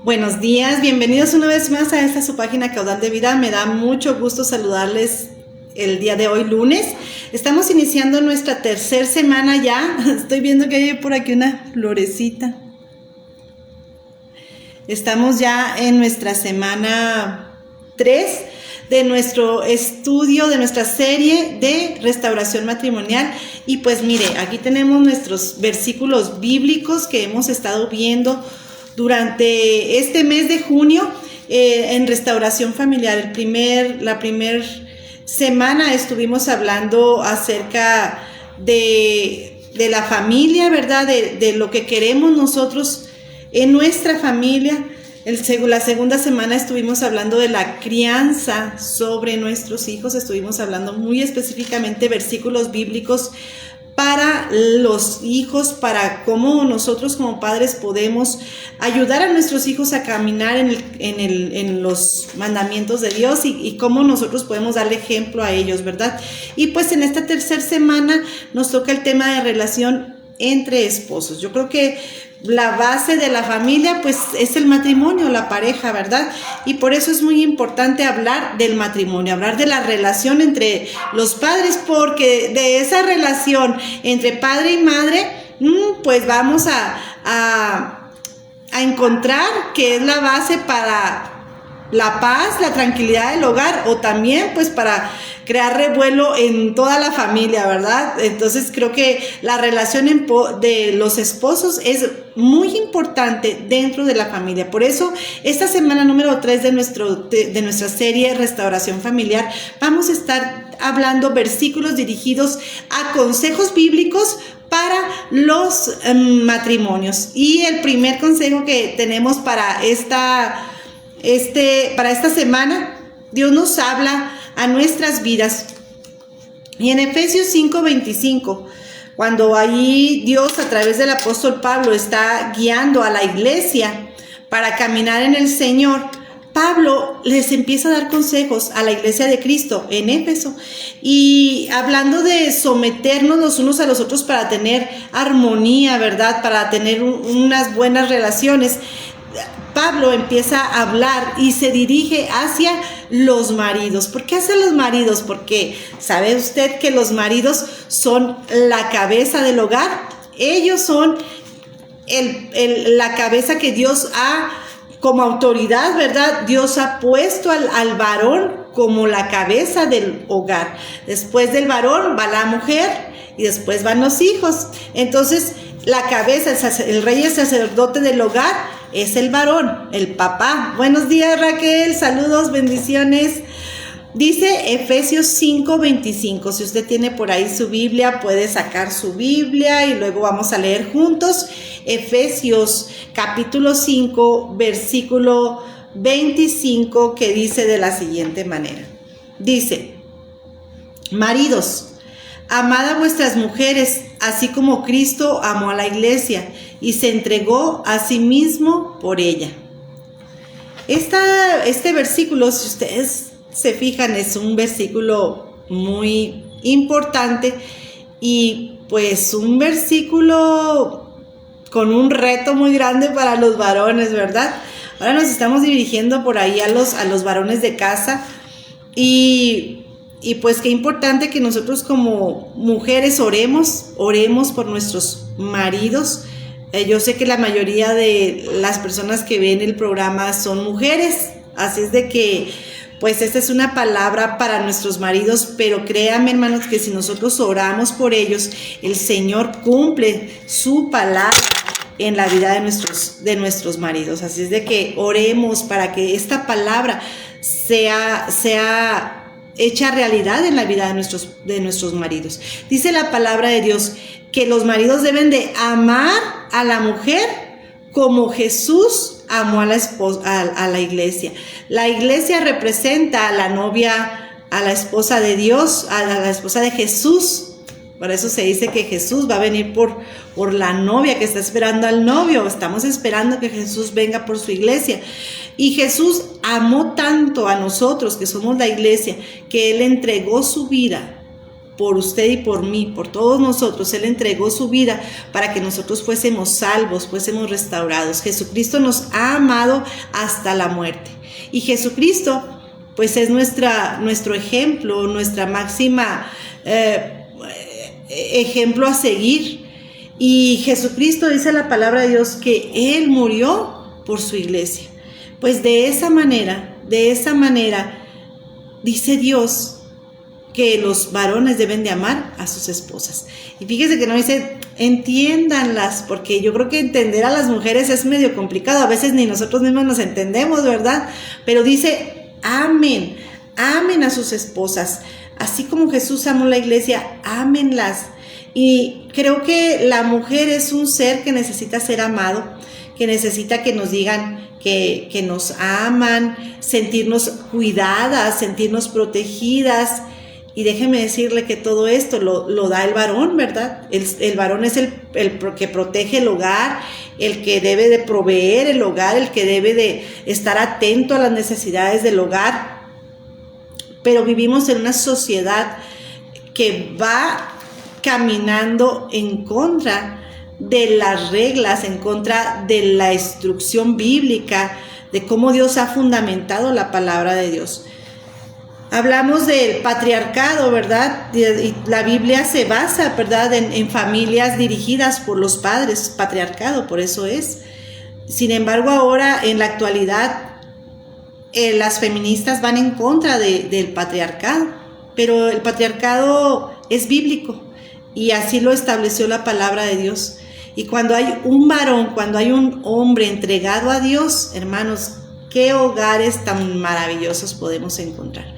Buenos días, bienvenidos una vez más a esta su página Caudal de Vida. Me da mucho gusto saludarles el día de hoy, lunes. Estamos iniciando nuestra tercera semana ya. Estoy viendo que hay por aquí una florecita. Estamos ya en nuestra semana 3 de nuestro estudio, de nuestra serie de restauración matrimonial. Y pues mire, aquí tenemos nuestros versículos bíblicos que hemos estado viendo durante este mes de junio en restauración familiar. La primera semana estuvimos hablando acerca de la familia, ¿verdad? De lo que queremos nosotros en nuestra familia. La segunda semana estuvimos hablando de la crianza sobre nuestros hijos. Estuvimos hablando muy específicamente versículos bíblicos para los hijos, para cómo nosotros como padres podemos ayudar a nuestros hijos a caminar en los mandamientos de Dios y cómo nosotros podemos darle ejemplo a ellos, ¿verdad? Y pues en esta tercera semana nos toca el tema de relación entre esposos. Yo creo que la base de la familia pues es el matrimonio, la pareja, ¿verdad? Y por eso es muy importante hablar del matrimonio, hablar de la relación entre los padres, porque de esa relación entre padre y madre, pues vamos a encontrar que es la base para la paz, la tranquilidad del hogar, o también pues para crear revuelo en toda la familia, ¿verdad? Entonces creo que la relación de los esposos es muy importante dentro de la familia. Por eso esta semana número 3 de nuestra serie Restauración Familiar vamos a estar hablando versículos dirigidos a consejos bíblicos para los matrimonios. Y el primer consejo que tenemos para esta semana, Dios nos habla a nuestras vidas. Y en Efesios 5:25, cuando allí Dios a través del apóstol Pablo está guiando a la iglesia para caminar en el Señor, Pablo les empieza a dar consejos a la iglesia de Cristo en Éfeso, y hablando de someternos los unos a los otros para tener armonía, ¿verdad? Para tener unas buenas relaciones. Pablo empieza a hablar y se dirige hacia los maridos. ¿Por qué hacia los maridos? Porque ¿sabe usted que los maridos son la cabeza del hogar? Ellos son la cabeza que Dios ha, como autoridad, ¿verdad? Dios ha puesto al varón como la cabeza del hogar. Después del varón va la mujer y después van los hijos. Entonces, la cabeza, el rey y el sacerdote del hogar es el varón, el papá. Buenos días, Raquel, saludos, bendiciones. Dice Efesios 5:25. Si usted tiene por ahí su Biblia, puede sacar su Biblia y luego vamos a leer juntos. Efesios capítulo 5, versículo 25, que dice de la siguiente manera. Dice: maridos, amad a vuestras mujeres, así como Cristo amó a la iglesia y se entregó a sí mismo por ella. Este versículo, si ustedes se fijan, es un versículo muy importante y pues un versículo con un reto muy grande para los varones, ¿verdad? Ahora nos estamos dirigiendo por ahí a los varones de casa y pues qué importante que nosotros como mujeres oremos por nuestros maridos. Yo sé que la mayoría de las personas que ven el programa son mujeres, así es de que pues esta es una palabra para nuestros maridos, pero créanme, hermanos, que si nosotros oramos por ellos, el Señor cumple su palabra en la vida de nuestros maridos. Así es de que oremos para que esta palabra sea hecha realidad en la vida de nuestros maridos. Dice la palabra de Dios que los maridos deben de amar a la mujer como Jesús amó a la iglesia. La iglesia representa a la novia, a la esposa de Dios, a la esposa de Jesús. Por eso se dice que Jesús va a venir por la novia que está esperando al novio. Estamos esperando que Jesús venga por su iglesia. Y Jesús amó tanto a nosotros, que somos la iglesia, que Él entregó su vida por usted y por mí, por todos nosotros. Él entregó su vida para que nosotros fuésemos salvos, fuésemos restaurados. Jesucristo nos ha amado hasta la muerte. Y Jesucristo, pues es nuestro ejemplo, nuestra máxima ejemplo a seguir. Y Jesucristo, dice la palabra de Dios, que Él murió por su iglesia. Pues de esa manera, dice Dios que los varones deben de amar a sus esposas. Y fíjese que no dice, entiéndanlas, porque yo creo que entender a las mujeres es medio complicado, a veces ni nosotros mismos nos entendemos, ¿verdad? Pero dice, amen a sus esposas, así como Jesús amó la iglesia, ámenlas. Y creo que la mujer es un ser que necesita ser amado, que necesita que nos digan que nos aman, sentirnos cuidadas, sentirnos protegidas. Y déjeme decirle que todo esto lo da el varón, ¿verdad? El varón es el que protege el hogar, el que debe de proveer el hogar, el que debe de estar atento a las necesidades del hogar. Pero vivimos en una sociedad que va caminando en contra de las reglas, en contra de la instrucción bíblica, de cómo Dios ha fundamentado la palabra de Dios. Hablamos del patriarcado, ¿verdad? Y la Biblia se basa, ¿verdad?, en familias dirigidas por los padres, patriarcado, por eso es. Sin embargo, ahora, en la actualidad, las feministas van en contra del patriarcado, pero el patriarcado es bíblico y así lo estableció la palabra de Dios. Y cuando hay un varón, cuando hay un hombre entregado a Dios, hermanos, qué hogares tan maravillosos podemos encontrar.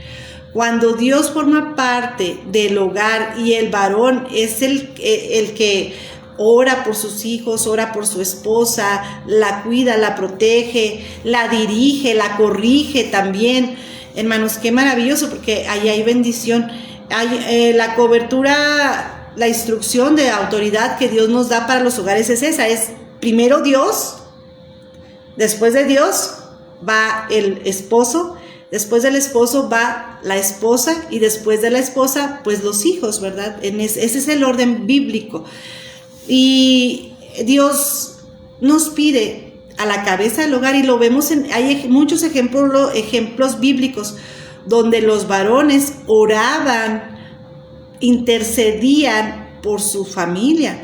Cuando Dios forma parte del hogar y el varón es el que ora por sus hijos, ora por su esposa, la cuida, la protege, la dirige, la corrige también. Hermanos, qué maravilloso, porque ahí hay bendición. Hay la cobertura, la instrucción de autoridad que Dios nos da para los hogares es esa, es primero Dios, después de Dios va el esposo, después del esposo va la esposa y después de la esposa pues los hijos, ¿verdad? Ese es el orden bíblico. Y Dios nos pide a la cabeza del hogar, y lo vemos hay muchos ejemplos bíblicos donde los varones oraban, intercedían por su familia.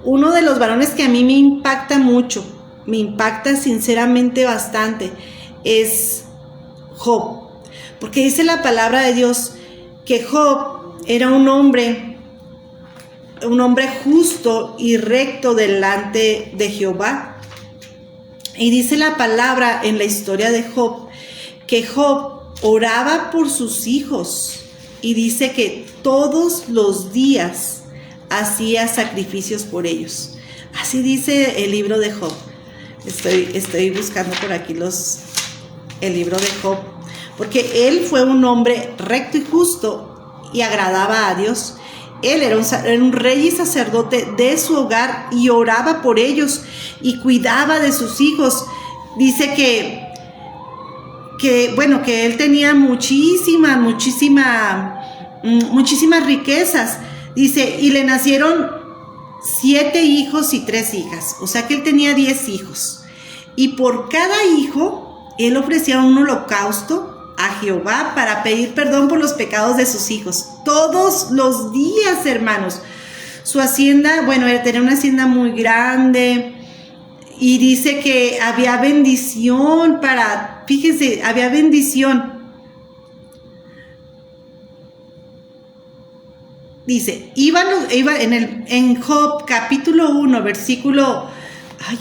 Uno de los varones que a mí me impacta mucho, me impacta sinceramente bastante, es Job, porque dice la palabra de Dios que Job era un hombre justo y recto delante de Jehová. Y dice la palabra en la historia de Job que Job oraba por sus hijos, y dice que todos los días hacía sacrificios por ellos. Así dice el libro de Job. Estoy buscando por aquí el libro de Job, porque él fue un hombre recto y justo y agradaba a Dios. Él era un rey y sacerdote de su hogar y oraba por ellos y cuidaba de sus hijos. Dice que él tenía muchísimas riquezas. Dice, y le nacieron 7 hijos y 3 hijas. O sea que él tenía 10 hijos. Y por cada hijo, él ofrecía un holocausto a Jehová para pedir perdón por los pecados de sus hijos. Todos los días, hermanos. Su hacienda, tenía una hacienda muy grande. Y dice que había bendición había bendición. Dice, en Job capítulo 1, versículo,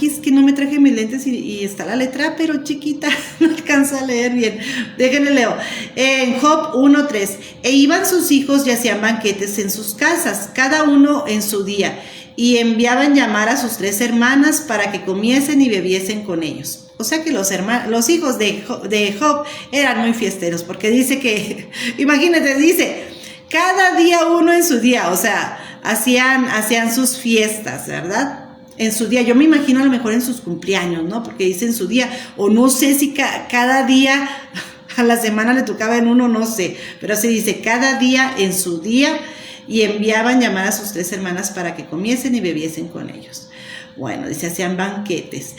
es que no me traje mis lentes y está la letra, pero chiquita, no alcanzo a leer bien. Déjenme leo. En Job 1:3, e iban sus hijos y hacían banquetes en sus casas, cada uno en su día, y enviaban llamar a sus 3 hermanas para que comiesen y bebiesen con ellos. O sea que los hijos de Job eran muy fiesteros, porque dice que, imagínate, dice, cada día uno en su día, o sea, hacían sus fiestas, ¿verdad? En su día, yo me imagino a lo mejor en sus cumpleaños, ¿no? Porque dice en su día, o no sé si cada día a la semana le tocaba en uno, no sé, pero se dice cada día en su día, y enviaban llamar a sus 3 hermanas para que comiesen y bebiesen con ellos. Bueno, dice, hacían banquetes.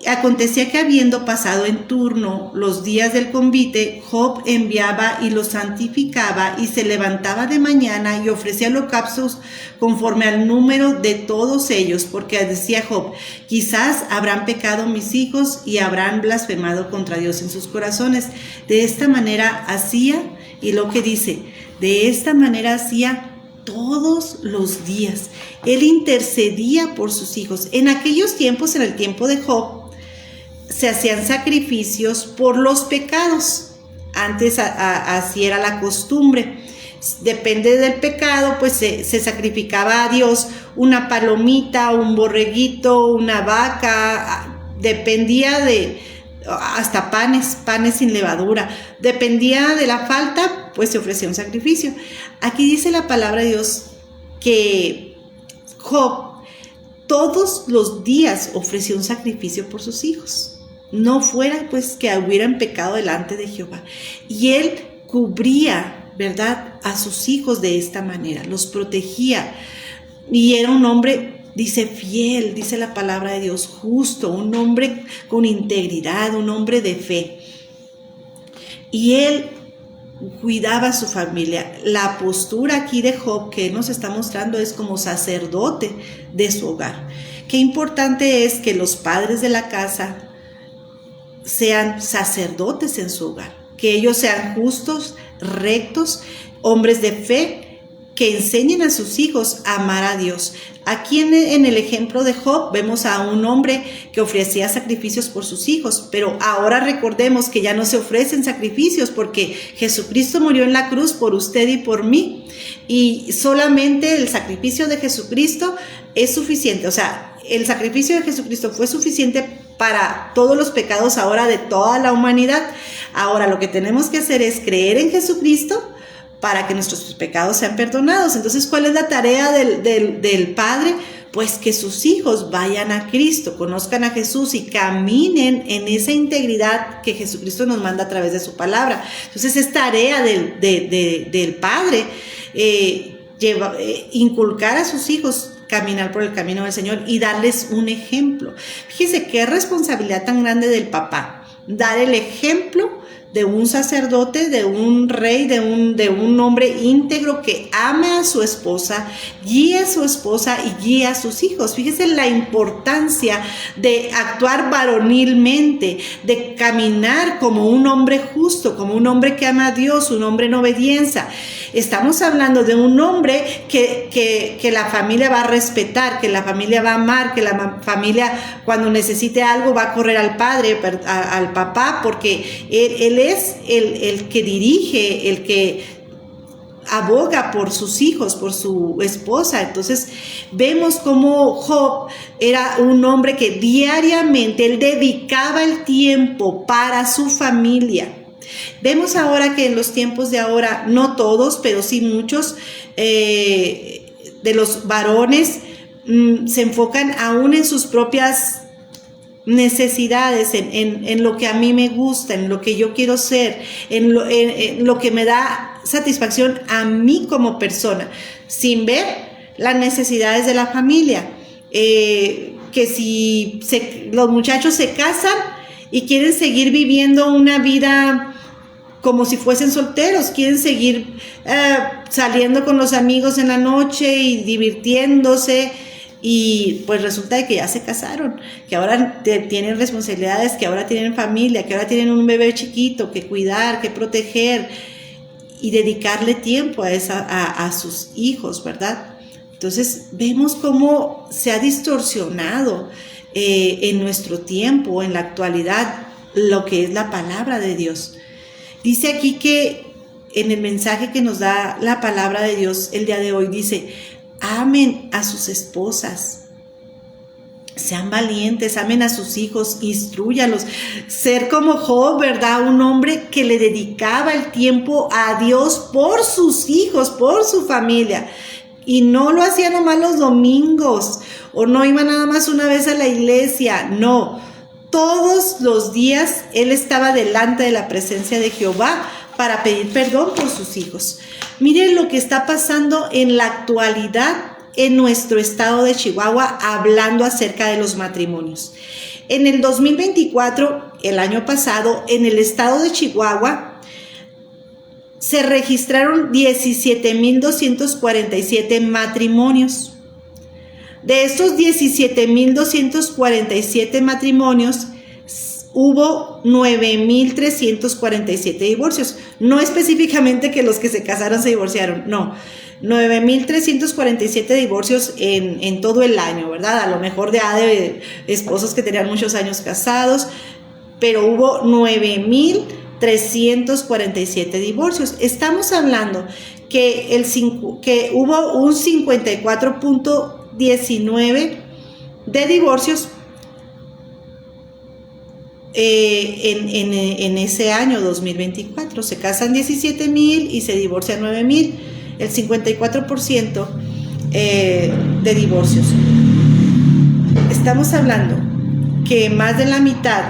Acontecía que habiendo pasado en turno los días del convite, Job enviaba y los santificaba y se levantaba de mañana y ofrecía holocaustos conforme al número de todos ellos, porque decía Job, quizás habrán pecado mis hijos y habrán blasfemado contra Dios en sus corazones. De esta manera hacía, y lo que dice, de esta manera hacía todos los días. Él intercedía por sus hijos. En aquellos tiempos, en el tiempo de Job, se hacían sacrificios por los pecados. Antes así era la costumbre. Depende del pecado, pues se sacrificaba a Dios una palomita, un borreguito, una vaca, dependía de, hasta panes sin levadura. Dependía de la falta, pues se ofrecía un sacrificio. Aquí dice la palabra de Dios que Job todos los días ofreció un sacrificio por sus hijos. No fuera pues que hubieran pecado delante de Jehová. Y él cubría, ¿verdad?, a sus hijos de esta manera, los protegía. Y era un hombre, dice, fiel, dice la palabra de Dios, justo, un hombre con integridad, un hombre de fe. Y él cuidaba a su familia. La postura aquí de Job que nos está mostrando es como sacerdote de su hogar. Qué importante es que los padres de la casa sean sacerdotes en su hogar, que ellos sean justos, rectos, hombres de fe, que enseñen a sus hijos a amar a Dios. Aquí en el ejemplo de Job vemos a un hombre que ofrecía sacrificios por sus hijos, pero ahora recordemos que ya no se ofrecen sacrificios porque Jesucristo murió en la cruz por usted y por mí, y solamente el sacrificio de Jesucristo es suficiente. O sea, el sacrificio de Jesucristo fue suficiente para todos los pecados ahora de toda la humanidad. Ahora lo que tenemos que hacer es creer en Jesucristo para que nuestros pecados sean perdonados. Entonces, ¿cuál es la tarea del Padre? Pues que sus hijos vayan a Cristo, conozcan a Jesús y caminen en esa integridad que Jesucristo nos manda a través de su palabra. Entonces, es tarea del Padre inculcar a sus hijos caminar por el camino del Señor y darles un ejemplo. Fíjese qué responsabilidad tan grande del papá, dar el ejemplo de un sacerdote, de un rey, de un hombre íntegro que ame a su esposa, guíe a su esposa y guíe a sus hijos. Fíjese la importancia de actuar varonilmente, de caminar como un hombre justo, como un hombre que ama a Dios, un hombre en obediencia. Estamos hablando de un hombre que la familia va a respetar, que la familia va a amar, que la familia cuando necesite algo va a correr al padre, al papá, porque él es el que dirige, el que aboga por sus hijos, por su esposa. Entonces vemos cómo Job era un hombre que diariamente él dedicaba el tiempo para su familia. Vemos ahora que en los tiempos de ahora, no todos, pero sí muchos de los varones se enfocan aún en sus propias necesidades, en lo que a mí me gusta, en lo que yo quiero ser, en lo que me da satisfacción a mí como persona, sin ver las necesidades de la familia. Que si los muchachos se casan y quieren seguir viviendo una vida como si fuesen solteros, quieren seguir saliendo con los amigos en la noche y divirtiéndose, y pues resulta de que ya se casaron, que ahora tienen responsabilidades, que ahora tienen familia, que ahora tienen un bebé chiquito que cuidar, que proteger y dedicarle tiempo a sus hijos, ¿verdad? Entonces vemos cómo se ha distorsionado en nuestro tiempo, en la actualidad, lo que es la palabra de Dios. Dice aquí que en el mensaje que nos da la palabra de Dios el día de hoy, dice: amen a sus esposas, sean valientes, amen a sus hijos, instrúyalos. Ser como Job, ¿verdad? Un hombre que le dedicaba el tiempo a Dios por sus hijos, por su familia. Y no lo hacía nomás los domingos, o no iba nada más una vez a la iglesia, no. Todos los días él estaba delante de la presencia de Jehová para pedir perdón por sus hijos. Miren lo que está pasando en la actualidad en nuestro estado de Chihuahua hablando acerca de los matrimonios. En el 2024, el año pasado, en el estado de Chihuahua se registraron 17,247 matrimonios. De estos 17,247 matrimonios, hubo 9,347 divorcios. No específicamente que los que se casaron se divorciaron, no. 9,347 divorcios en todo el año, ¿verdad? A lo mejor de esposos que tenían muchos años casados, pero hubo 9,347 divorcios. Estamos hablando que hubo un 54.19 de divorcios en ese año 2024. Se casan 17,000 y se divorcian 9,000. El 54% de divorcios. Estamos hablando que más de la mitad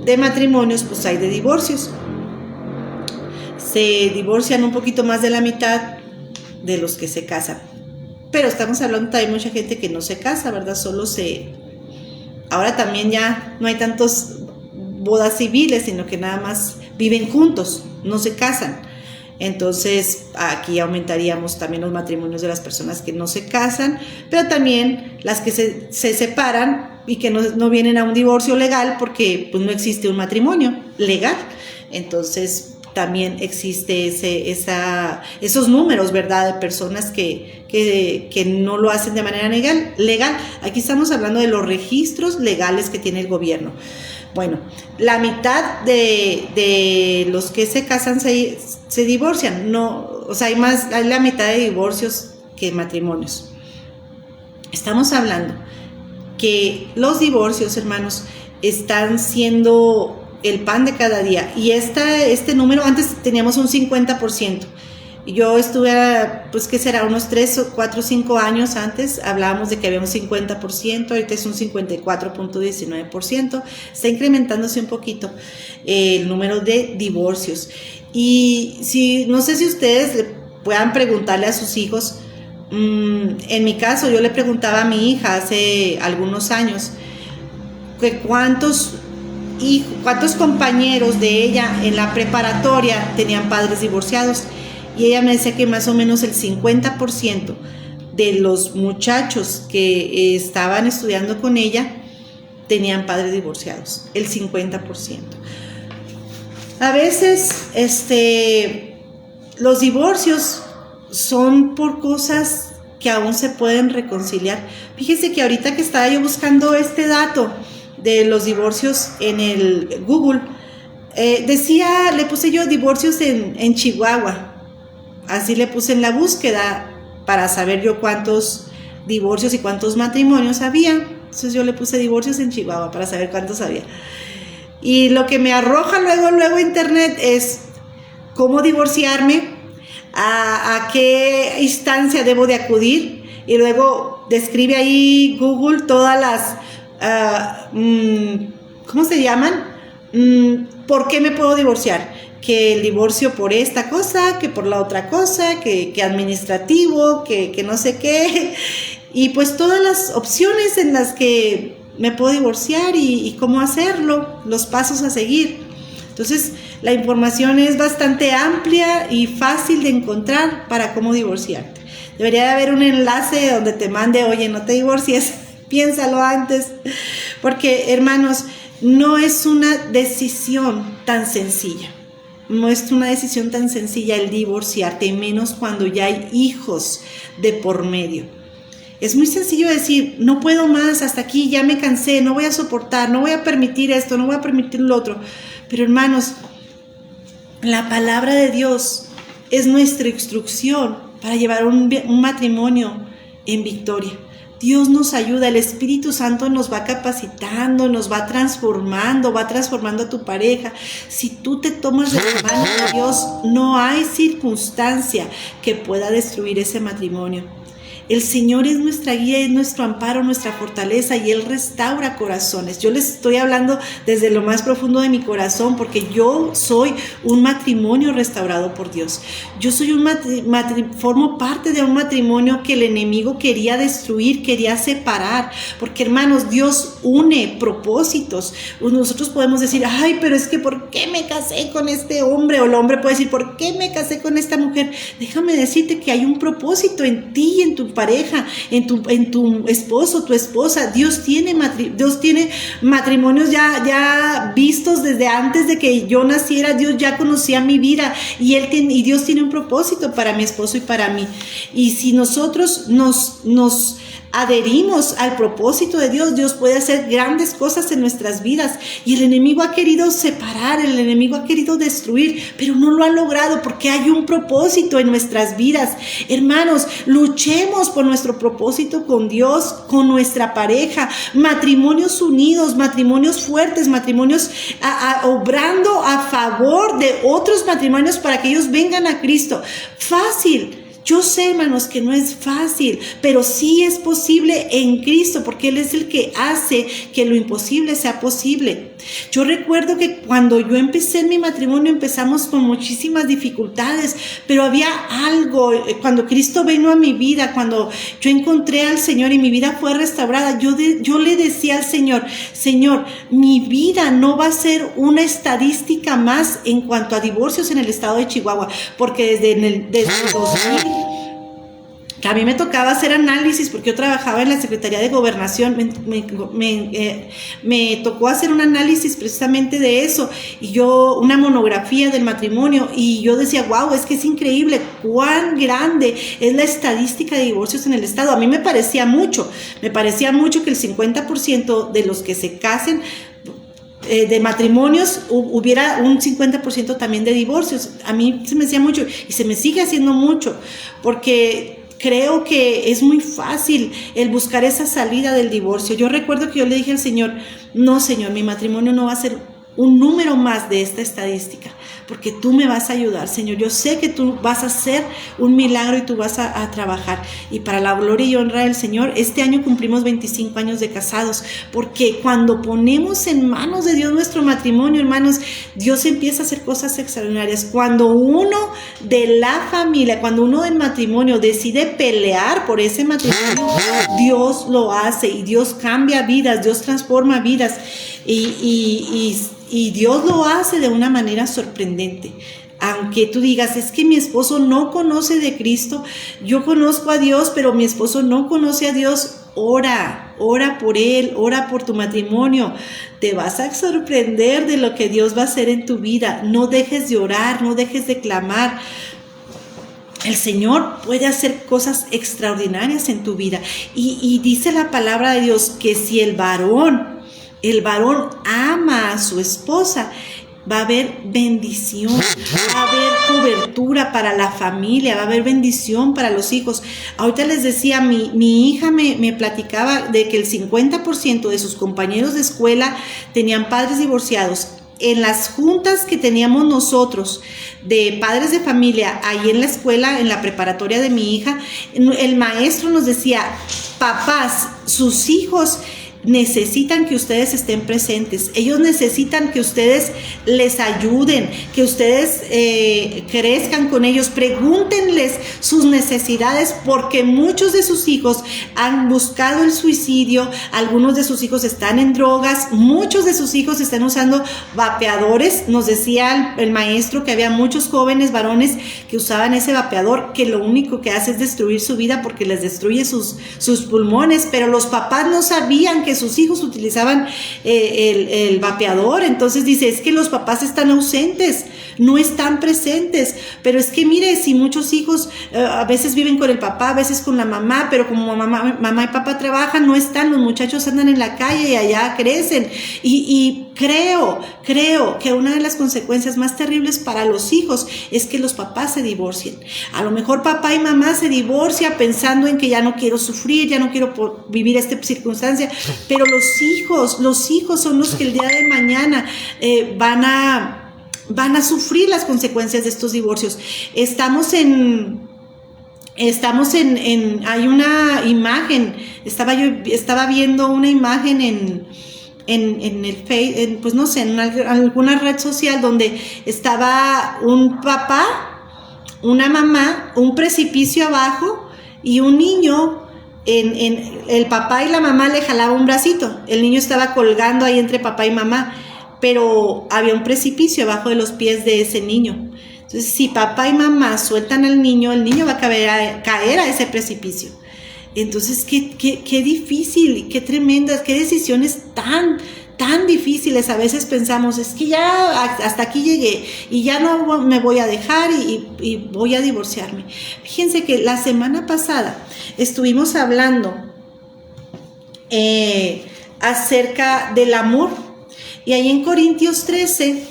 de matrimonios pues hay de divorcios. Se divorcian un poquito más de la mitad de los que se casan. Pero estamos hablando que hay mucha gente que no se casa, ¿verdad? Ahora también ya no hay tantos bodas civiles, sino que nada más viven juntos, no se casan. Entonces aquí aumentaríamos también los matrimonios de las personas que no se casan, pero también las que se separan y que no vienen a un divorcio legal porque pues no existe un matrimonio legal. Entonces también existe esos números, ¿verdad?, de personas que no lo hacen de manera legal. Aquí estamos hablando de los registros legales que tiene el gobierno. Bueno, la mitad de los que se casan se divorcian. No, o sea, hay la mitad de divorcios que matrimonios. Estamos hablando que los divorcios, hermanos, están siendo el pan de cada día. Y este número, antes teníamos un 50%. Yo estuve, pues, ¿qué será? Unos 3, 4, 5 años antes, hablábamos de que había un 50%, ahorita es un 54.19%. Está incrementándose un poquito el número de divorcios. Y no sé si ustedes puedan preguntarle a sus hijos. En mi caso, yo le preguntaba a mi hija hace algunos años que cuántos compañeros de ella en la preparatoria tenían padres divorciados. Y ella me decía que más o menos el 50% de los muchachos que estaban estudiando con ella tenían padres divorciados, el 50%. A veces los divorcios son por cosas que aún se pueden reconciliar. Fíjese que ahorita que estaba yo buscando este dato de los divorcios en el Google, le puse yo divorcios en Chihuahua. Así le puse en la búsqueda para saber yo cuántos divorcios y cuántos matrimonios había. Entonces yo le puse divorcios en Chihuahua para saber cuántos había. Y lo que me arroja luego internet es cómo divorciarme, a qué instancia debo de acudir, y luego describe ahí Google todas las, ¿cómo se llaman? ¿Por qué me puedo divorciar? Que el divorcio por esta cosa, que por la otra cosa, que administrativo, que no sé qué, y pues todas las opciones en las que me puedo divorciar y cómo hacerlo, los pasos a seguir. Entonces la información es bastante amplia y fácil de encontrar para cómo divorciarte. Debería de haber un enlace donde te mande, oye, no te divorcies, piénsalo antes, porque, hermanos, no es una decisión tan sencilla. No es una decisión tan sencilla el divorciarte, y menos cuando ya hay hijos de por medio. Es muy sencillo decir, no puedo más, hasta aquí, ya me cansé, no voy a soportar, no voy a permitir esto, no voy a permitir lo otro. Pero, hermanos, la palabra de Dios es nuestra instrucción para llevar un matrimonio en victoria. Dios nos ayuda, el Espíritu Santo nos va capacitando, nos va transformando a tu pareja. Si tú te tomas de la mano de Dios, no hay circunstancia que pueda destruir ese matrimonio. El Señor es nuestra guía, es nuestro amparo, nuestra fortaleza, y Él restaura corazones. Yo les estoy hablando desde lo más profundo de mi corazón, porque yo soy un matrimonio restaurado por Dios. Yo soy formo parte de un matrimonio que el enemigo quería destruir, quería separar, porque hermanos, Dios une propósitos. Nosotros podemos decir, ay, pero es que ¿por qué me casé con este hombre? O el hombre puede decir, ¿por qué me casé con esta mujer? Déjame decirte que hay un propósito en ti y en tu pareja, en tu esposo, tu esposa. Dios tiene matrimonios ya vistos desde antes de que yo naciera. Dios ya conocía mi vida, y Dios tiene un propósito para mi esposo y para mí. Y si nosotros nos adherimos al propósito de Dios, Dios puede hacer grandes cosas en nuestras vidas. Y el enemigo ha querido separar, el enemigo ha querido destruir, pero no lo ha logrado, porque hay un propósito en nuestras vidas. Hermanos, luchemos por nuestro propósito con Dios, con nuestra pareja, matrimonios unidos, matrimonios fuertes, matrimonios obrando a favor de otros matrimonios para que ellos vengan a Cristo. Fácil. Yo sé, hermanos, que no es fácil, pero sí es posible en Cristo, porque Él es el que hace que lo imposible sea posible. Yo recuerdo que cuando yo empecé en mi matrimonio, empezamos con muchísimas dificultades, pero había algo. Cuando Cristo vino a mi vida, cuando yo encontré al Señor y mi vida fue restaurada, yo le decía al Señor, Señor, mi vida no va a ser una estadística más en cuanto a divorcios en el estado de Chihuahua, porque desde el 2000, que a mí me tocaba hacer análisis, porque yo trabajaba en la Secretaría de Gobernación, me tocó hacer un análisis precisamente de eso, y una monografía del matrimonio, y yo decía, wow, es que es increíble cuán grande es la estadística de divorcios en el estado. A mí me parecía mucho que el 50% de los que se casen de matrimonios hubiera un 50% también de divorcios. A mí se me hacía mucho, y se me sigue haciendo mucho, porque creo que es muy fácil el buscar esa salida del divorcio. Yo recuerdo que yo le dije al Señor, no, Señor, mi matrimonio no va a ser un número más de esta estadística, porque tú me vas a ayudar, Señor. Yo sé que tú vas a hacer un milagro y tú vas a trabajar. Y para la gloria y honra del Señor, este año cumplimos 25 años de casados, porque cuando ponemos en manos de Dios nuestro matrimonio, hermanos, Dios empieza a hacer cosas extraordinarias. Cuando uno de la familia, cuando uno del matrimonio decide pelear por ese matrimonio, Dios lo hace, y Dios cambia vidas, Dios transforma vidas, y Dios lo hace de una manera sorprendente. Aunque tú digas, es que mi esposo no conoce de Cristo, yo conozco a Dios, pero mi esposo no conoce a Dios, ora por él, ora por tu matrimonio. Te vas a sorprender de lo que Dios va a hacer en tu vida. No dejes de orar, no dejes de clamar. El Señor puede hacer cosas extraordinarias en tu vida. Y dice la palabra de Dios que si el varón ama a su esposa, va a haber bendición, va a haber cobertura para la familia, va a haber bendición para los hijos. Ahorita les decía, mi hija me platicaba de que el 50% de sus compañeros de escuela tenían padres divorciados. En las juntas que teníamos nosotros de padres de familia ahí en la escuela, en la preparatoria de mi hija, el maestro nos decía, papás, sus hijos necesitan que ustedes estén presentes, ellos necesitan que ustedes les ayuden, que ustedes crezcan con ellos, pregúntenles sus necesidades, porque muchos de sus hijos han buscado el suicidio, algunos de sus hijos están en drogas, muchos de sus hijos están usando vapeadores. Nos decía el maestro que había muchos jóvenes varones que usaban ese vapeador, que lo único que hace es destruir su vida, porque les destruye sus pulmones, pero los papás no sabían que sus hijos utilizaban el vapeador. Entonces dice, es que los papás están ausentes, no están presentes. Pero es que mire, si muchos hijos a veces viven con el papá, a veces con la mamá, pero como mamá y papá trabajan, no están, los muchachos andan en la calle y allá crecen. Y creo que una de las consecuencias más terribles para los hijos es que los papás se divorcien. A lo mejor papá y mamá se divorcian pensando en que ya no quiero sufrir, ya no quiero vivir esta circunstancia, pero los hijos son los que el día de mañana van a sufrir las consecuencias de estos divorcios. Estamos en estamos hay una imagen, estaba viendo una imagen en el Facebook, pues no sé, en alguna red social donde estaba un papá, una mamá, un precipicio abajo y un niño, el papá y la mamá le jalaba un bracito, el niño estaba colgando ahí entre papá y mamá, pero había un precipicio abajo de los pies de ese niño. Entonces, si papá y mamá sueltan al niño, el niño va a caer a ese precipicio. Entonces, qué difícil, qué tremendas, qué decisiones tan difíciles. A veces pensamos, es que ya hasta aquí llegué y ya no me voy a dejar y voy a divorciarme. Fíjense que la semana pasada estuvimos hablando acerca del amor. Y ahí en Corintios 13,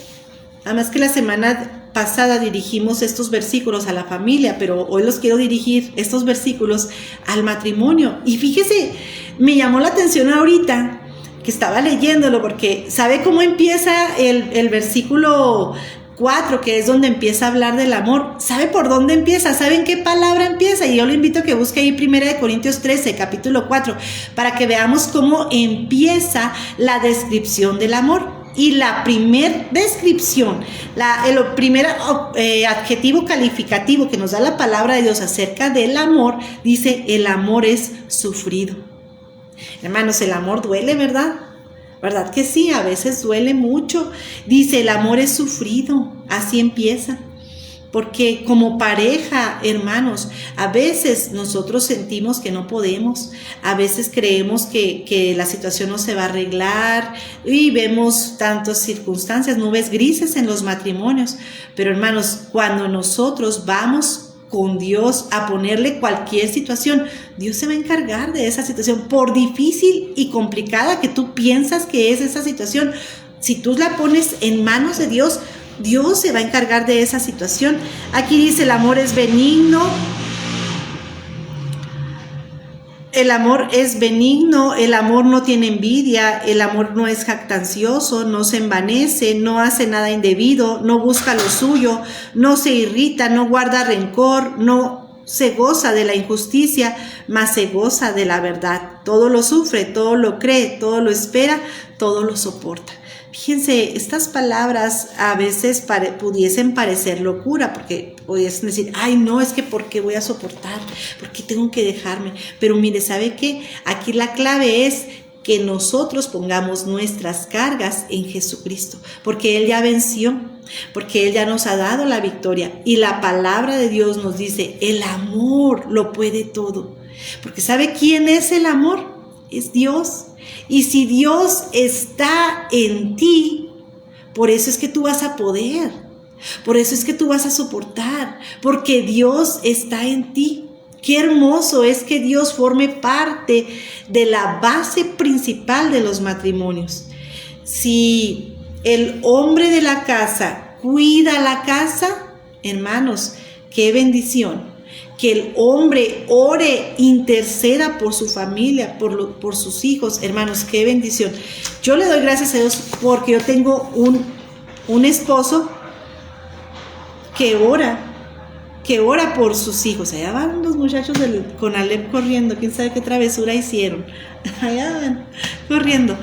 además que la semana pasada dirigimos estos versículos a la familia, pero hoy los quiero dirigir, estos versículos, al matrimonio. Y fíjese, me llamó la atención ahorita que estaba leyéndolo, porque ¿sabe cómo empieza el versículo 4, que es donde empieza a hablar del amor? ¿Sabe por dónde empieza? ¿Saben qué palabra empieza? Y yo lo invito a que busque ahí 1 Corintios 13, capítulo 4, para que veamos cómo empieza la descripción del amor. Y la primer descripción, el primer adjetivo calificativo que nos da la palabra de Dios acerca del amor, dice: el amor es sufrido. Hermanos, el amor duele, ¿verdad? ¿Verdad que sí? A veces duele mucho. Dice: el amor es sufrido. Así empieza. Porque como pareja, hermanos, a veces nosotros sentimos que no podemos, a veces creemos que la situación no se va a arreglar y vemos tantas circunstancias, nubes grises en los matrimonios. Pero hermanos, cuando nosotros vamos con Dios a ponerle cualquier situación, Dios se va a encargar de esa situación, por difícil y complicada que tú piensas que es esa situación. Si tú la pones en manos de Dios, Dios se va a encargar de esa situación. Aquí dice: el amor es benigno. El amor es benigno, el amor no tiene envidia, el amor no es jactancioso, no se envanece, no hace nada indebido, no busca lo suyo, no se irrita, no guarda rencor, no se goza de la injusticia, mas se goza de la verdad. Todo lo sufre, todo lo cree, todo lo espera, todo lo soporta. Fíjense, estas palabras a veces pudiesen parecer locura, porque pudiesen decir: ay, no, es que ¿por qué voy a soportar? ¿Por qué tengo que dejarme? Pero mire, ¿sabe qué? Aquí la clave es que nosotros pongamos nuestras cargas en Jesucristo, porque Él ya venció, porque Él ya nos ha dado la victoria. Y la palabra de Dios nos dice: el amor lo puede todo. Porque ¿sabe quién es el amor? Es Dios. Y si Dios está en ti, por eso es que tú vas a poder, por eso es que tú vas a soportar, porque Dios está en ti. Qué hermoso es que Dios forme parte de la base principal de los matrimonios. Si el hombre de la casa cuida la casa, hermanos, qué bendición. Que el hombre ore, interceda por su familia, por sus hijos, hermanos, qué bendición. Yo le doy gracias a Dios porque yo tengo un esposo que ora por sus hijos. Allá van los muchachos con Alep corriendo, quién sabe qué travesura hicieron. Allá van corriendo.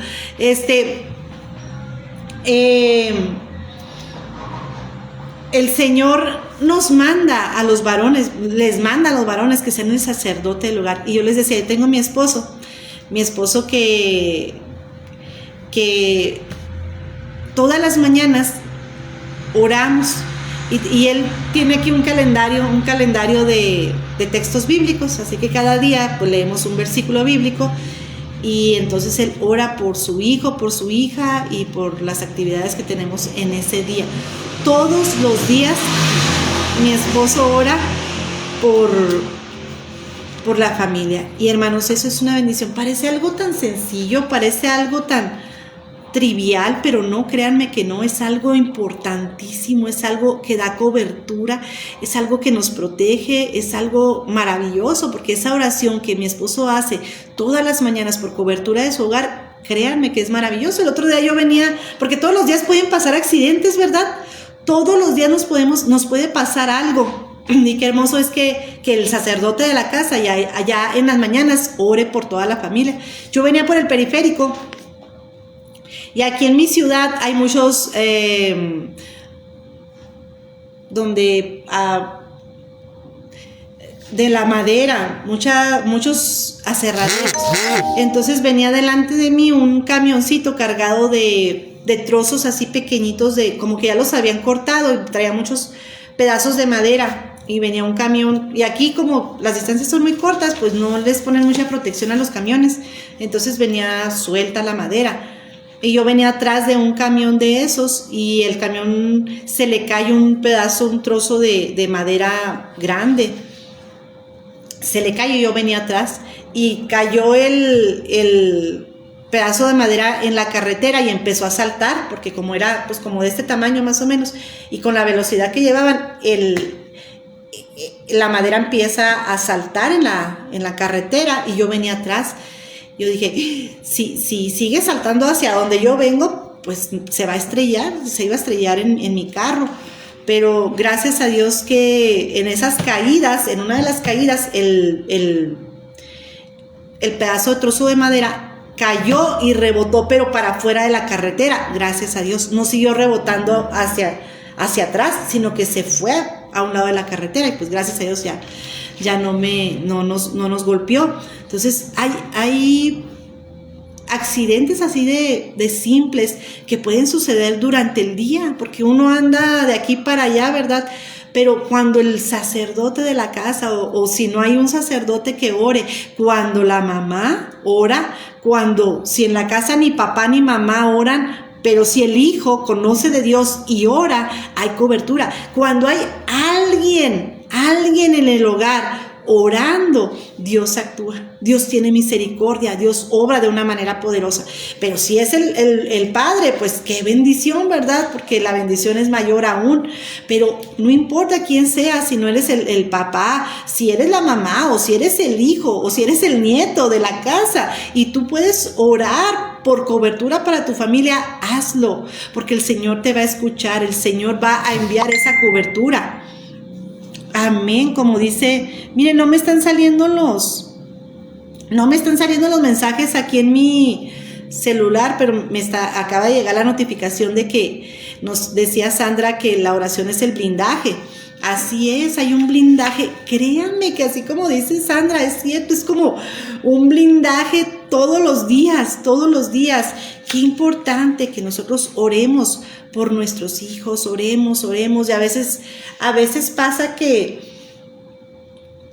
El Señor nos manda a los varones, les manda a los varones que sean el sacerdote del hogar. Y yo les decía: yo tengo mi esposo que todas las mañanas oramos, y él tiene aquí un calendario de textos bíblicos, así que cada día pues leemos un versículo bíblico. Y entonces él ora por su hijo, por su hija y por las actividades que tenemos en ese día. Todos los días mi esposo ora por la familia. Y hermanos, eso es una bendición. Parece algo tan sencillo, parece algo tan trivial, pero no, créanme que no, es algo importantísimo, es algo que da cobertura, es algo que nos protege, es algo maravilloso, porque esa oración que mi esposo hace todas las mañanas por cobertura de su hogar, créanme que es maravilloso. El otro día yo venía, porque todos los días pueden pasar accidentes, ¿verdad? Todos los días nos puede pasar algo. Y qué hermoso es que el sacerdote de la casa allá en las mañanas ore por toda la familia. Yo venía por el periférico y aquí en mi ciudad hay muchos donde de la madera, muchos aserraderos. Entonces venía delante de mí un camioncito cargado de trozos así pequeñitos, como que ya los habían cortado y traía muchos pedazos de madera. Y venía un camión, y aquí como las distancias son muy cortas, pues no les ponen mucha protección a los camiones, entonces venía suelta la madera, y yo venía atrás de un camión de esos, y el camión se le cae un trozo de madera grande, se le cayó y yo venía atrás, y cayó el pedazo de madera en la carretera y empezó a saltar, porque como era pues como de este tamaño más o menos, y con la velocidad que llevaban, la madera empieza a saltar en la carretera y yo venía atrás. Yo dije, si sigue saltando hacia donde yo vengo, pues se iba a estrellar en mi carro. Pero gracias a Dios que en esas caídas, en una de las caídas, el pedazo de trozo de madera cayó y rebotó, pero para afuera de la carretera. Gracias a Dios, no siguió rebotando hacia atrás, sino que se fue a un lado de la carretera, y pues gracias a Dios ya no nos golpeó. Entonces hay accidentes así de simples que pueden suceder durante el día, porque uno anda de aquí para allá, ¿verdad? Pero cuando el sacerdote de la casa, o si no hay un sacerdote que ore, cuando la mamá ora, si en la casa ni papá ni mamá oran, pero si el hijo conoce de Dios y ora, hay cobertura. Cuando hay alguien en el hogar orando, Dios actúa, Dios tiene misericordia, Dios obra de una manera poderosa. Pero si es el padre, pues qué bendición, ¿verdad? Porque la bendición es mayor aún. Pero no importa quién sea, si no eres el papá, si eres la mamá, o si eres el hijo, o si eres el nieto de la casa, y tú puedes orar por cobertura para tu familia, hazlo, porque el Señor te va a escuchar, el Señor va a enviar esa cobertura. Amén, como dice, miren, no me están saliendo los mensajes aquí en mi celular, pero acaba de llegar la notificación de que nos decía Sandra que la oración es el blindaje. Así es, hay un blindaje, créanme que así como dice Sandra, es cierto, es como un blindaje todos los días. Qué importante que nosotros oremos por nuestros hijos, oremos, y a veces pasa que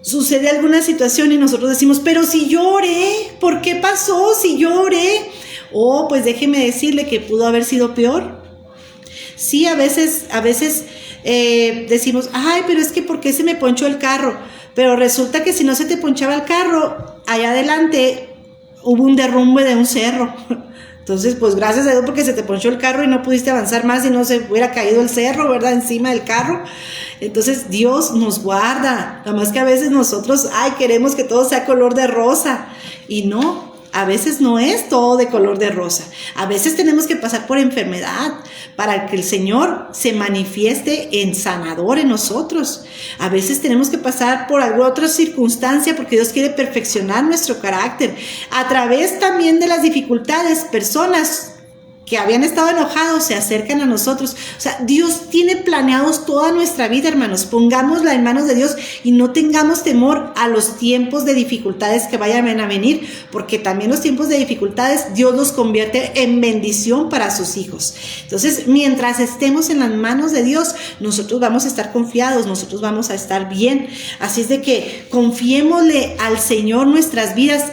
sucede alguna situación y nosotros decimos, pero si yo oré, ¿por qué pasó si yo oré? Pues déjeme decirle que pudo haber sido peor. Sí, a veces decimos, ay, pero es que ¿por qué se me ponchó el carro? Pero resulta que si no se te ponchaba el carro, allá adelante hubo un derrumbe de un cerro. Entonces, pues gracias a Dios porque se te ponchó el carro y no pudiste avanzar más y no se hubiera caído el cerro, ¿verdad? Encima del carro. Entonces, Dios nos guarda. Nada más que a veces nosotros, queremos que todo sea color de rosa. Y no, a veces no es todo de color de rosa. A veces tenemos que pasar por enfermedad para que el Señor se manifieste en sanador en nosotros. A veces tenemos que pasar por alguna otra circunstancia porque Dios quiere perfeccionar nuestro carácter. A través también de las dificultades, personas que habían estado enojados se acercan a nosotros. O sea, Dios tiene planeados toda nuestra vida, hermanos. Pongámosla en manos de Dios y no tengamos temor a los tiempos de dificultades que vayan a venir, porque también los tiempos de dificultades Dios los convierte en bendición para sus hijos. Entonces, mientras estemos en las manos de Dios, nosotros vamos a estar confiados, nosotros vamos a estar bien. Así es de que confiémosle al Señor nuestras vidas.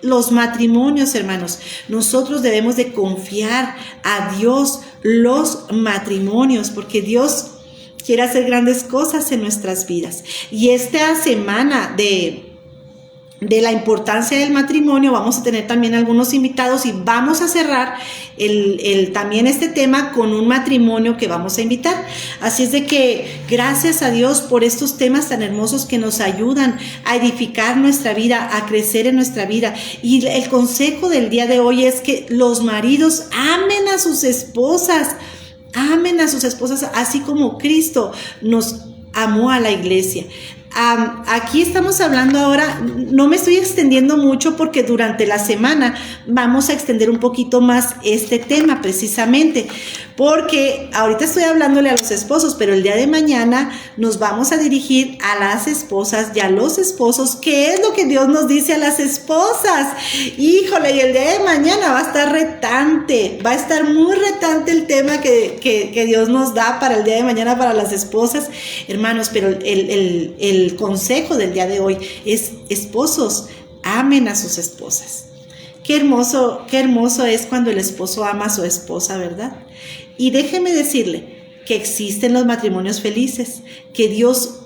Los matrimonios, hermanos, nosotros debemos de confiar a Dios los matrimonios, porque Dios quiere hacer grandes cosas en nuestras vidas. Y esta semana de la importancia del matrimonio vamos a tener también algunos invitados y vamos a cerrar también este tema con un matrimonio que vamos a invitar. Así es de que gracias a Dios por estos temas tan hermosos que nos ayudan a edificar nuestra vida, a crecer en nuestra vida. Y el consejo del día de hoy es que los maridos amen a sus esposas así como Cristo nos amó a la iglesia. Aquí estamos hablando ahora, no me estoy extendiendo mucho porque durante la semana vamos a extender un poquito más este tema precisamente, porque ahorita estoy hablándole a los esposos, pero el día de mañana nos vamos a dirigir a las esposas y a los esposos. ¿Qué es lo que Dios nos dice a las esposas? Híjole, y el día de mañana va a estar retante, va a estar muy retante el tema que Dios nos da para el día de mañana para las esposas, hermanos, pero el consejo del día de hoy es: esposos, amen a sus esposas. Qué hermoso es cuando el esposo ama a su esposa, ¿verdad? Y déjeme decirle que existen los matrimonios felices, que Dios